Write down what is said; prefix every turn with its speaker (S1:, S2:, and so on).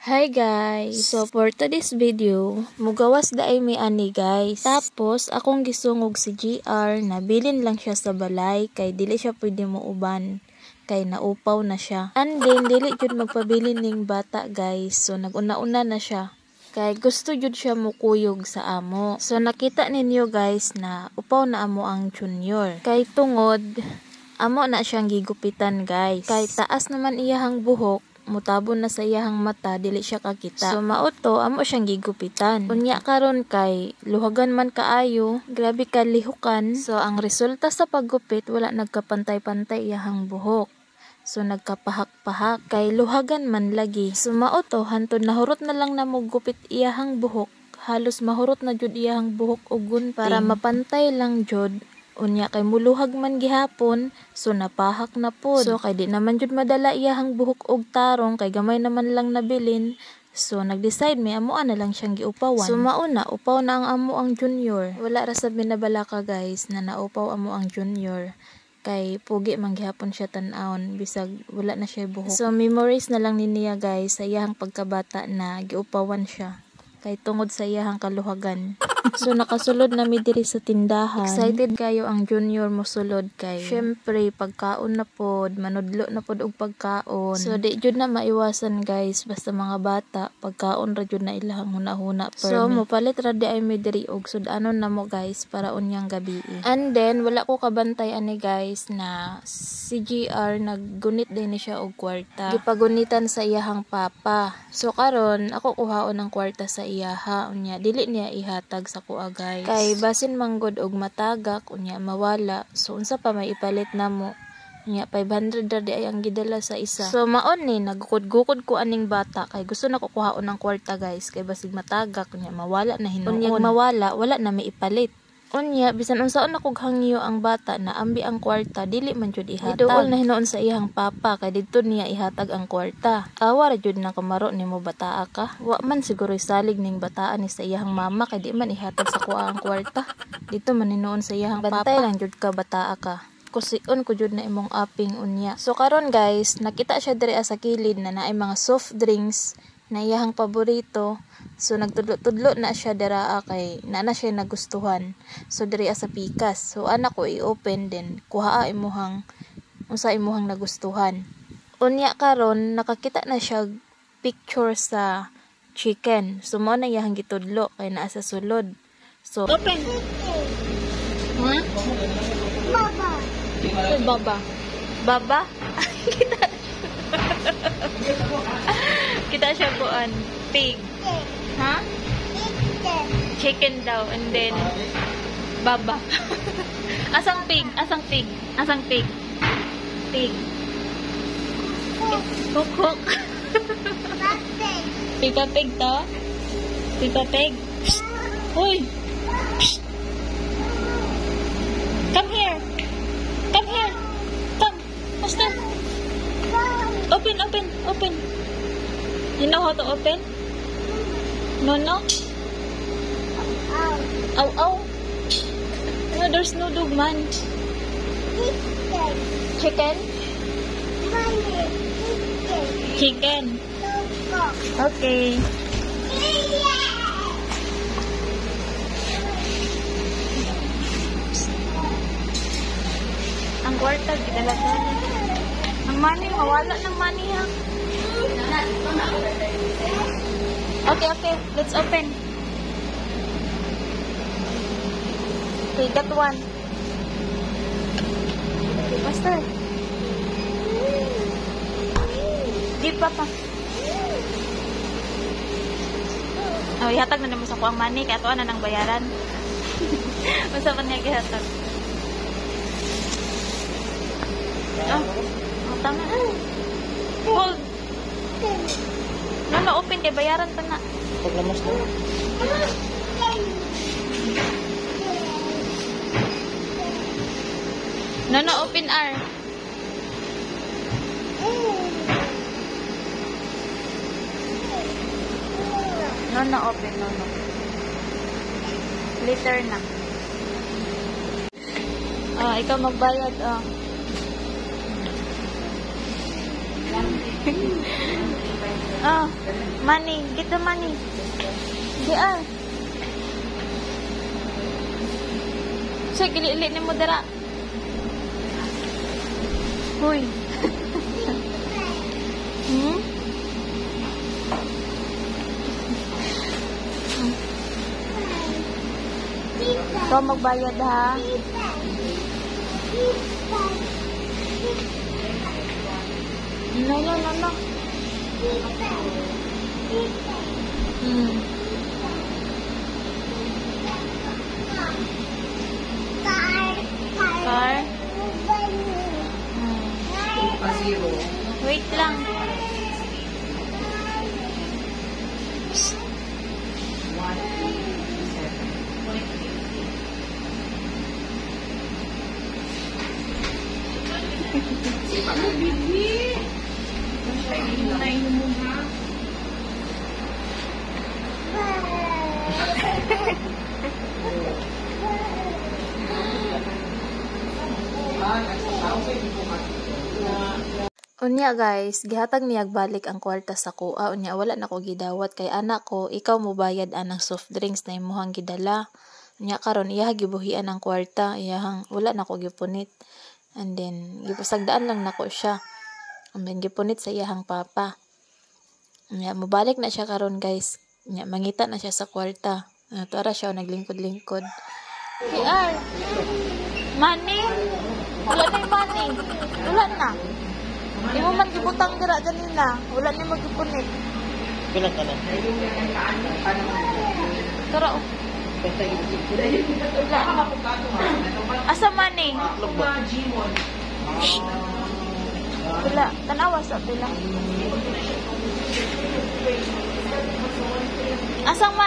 S1: Hi guys! So for today's video, mugawas daay may ani guys. Tapos akong gisungog si GR na bilin lang siya sa balay kay dili siya pwede mo uban. Kay naupaw na siya. And then dili jud magpabilin ning bata guys. So naguna-una na siya. Kay gusto jud siya mukuyog sa amo. So nakita ninyo guys na upaw na amo ang junior. Kay tungod, amo na siyang gigupitan guys. Kay taas naman iyahang buhok. Mutabon na sa iyahang mata, dili siya kakita. So mauto, amo siyang gigupitan. Unya karon kay luhagan man kaayo, grabe ka lihukan. So ang resulta sa paggupit, wala nagkapantay-pantay iyahang buhok. So nagkapahak-pahak kay luhagan man lagi. So mauto, hantod nahurot na lang na mo gupit iyahang buhok. Halos mahurot na jud iyahang buhok og gunting para mapantay lang jud. Unya kay muluhag man gihapon, so napahak na pod. So kay di naman jud madala iyahang buhok og tarong kay gamay naman lang nabilin. So nag-decide may amuan na lang siyang giupawan. So mauna, upaw na ang amo ang junior. Wala ra sa binabalaka guys na naupaw amo ang junior. Kay pugi man gihapon siya tan-awon bisag wala na siya buhok. So memories na lang ni niya guys sa iyahang pagkabata na giupawan siya. Kay tungod sa iyahang kaluhagan. So nakasulod na mi diri sa tindahan. Excited kayo ang junior mo sulod kay. Syempre pagkaon na pod, manudlo na pod og pagkaon. So di jud na maiwasan guys basta mga bata pagkaon ra jud na ilahang hunahuna per. So mopalit ra di ay mi diri og sudanon na mo guys para unyang gabi. And then wala ko kabantay ani guys na si GR naggunit din ni siya og kwarta. Gipagunitan sa iyahang papa. So karon ako kuhaon ang kwarta sa iyaha unya dili niya ihatag sa kuha guys. Kay basin manggod og matagak unya mawala. So unsa pa may ipalit namo? Unya 500 di ay ang gidala sa isa. So maon ni nagukod-gukod ko aning bata kay gusto na ko kuhaon ng kwarta guys kay basig matagak unya mawala na hinuon. Unya mawala wala na may ipalit. Unya bisan unsaon ako hangyo ang bata na ambi ang kwarta dili man jud ihatag. Iduol na hinuon sa iyang papa kay didto niya ihatag ang kwarta. Awa ra jud na kamaro nimo bataa ka. Wa man siguro salig ning bataan ni sa iyang mama kay di man ihatag sa kuha ang kwarta. Dito man hinuon sa iyang papa. Bantay lang jud ka bataa ka. Kusion ko jud na imong aping unya. So karon guys, nakita siya diri sa kilid na naay mga soft drinks na iyahang paborito. So nagtudlo-tudlo na siya dira kay na siya nagustuhan. So diri sa pikas. So anak ko i-open din kuhaa imuhang unsa imuhang nagustuhan. Unya karon nakakita na siya picture sa chicken. So mo na iyahang gitudlo kay naa sa sulod. So open. Huh? Baba. So, baba. Baba? Kita siya buan pig. Ha? Chicken daw and then baba. Asang pig? Asang pig? Asang pig? Pig. Cook. Pipa pig to? Pipa pig? Uy! Come here. Come here. Come. Basta. Open. You know how to open? No. Ow. No, there's no dog man. Chicken? Chicken. Okay. Ang kwarta, gidalaga. Ang money, mawala ng money ha. Okay, let's open. Okay, that one. Basta. Give papa. Oh, ihatag na naman sa kuang money, kaya ito na ng bayaran. Basta pa niya gihatag. Oh, tama. Hold. No, open kay bayaran pa na.
S2: Paglamos na.
S1: No, open R. No, open. No. Later na. Ikaw magbayad. Oh, money. Get the money. JR. Siya, gili-ili ni mo dara. Huy. Hmm? Ikaw magbayad ha. No. Car. Wait lang. Unya guys, gihatag niyag balik ang kwarta sa kuha. Unya wala na ko gidawat kay anak ko, ikaw mo bayad anang soft drinks na imuhang gidala. Unya karon iya gibuhian ang kwarta, iyahang wala na ko gipunit. And then gipasagdaan lang nako siya. And then gipunit sa iyahang papa. Unya mobalik na siya karon guys. Unya mangita na siya sa kwarta. Tuara siya naglingkod-lingkod. PR. Money? Wala na yung money. Wala na. Di mo man gibutang dira ganina. Wala ni magipunit.
S2: Pila ka na?
S1: Tara oh. Asa money? Pila. Tanawa sa pila. Asang money?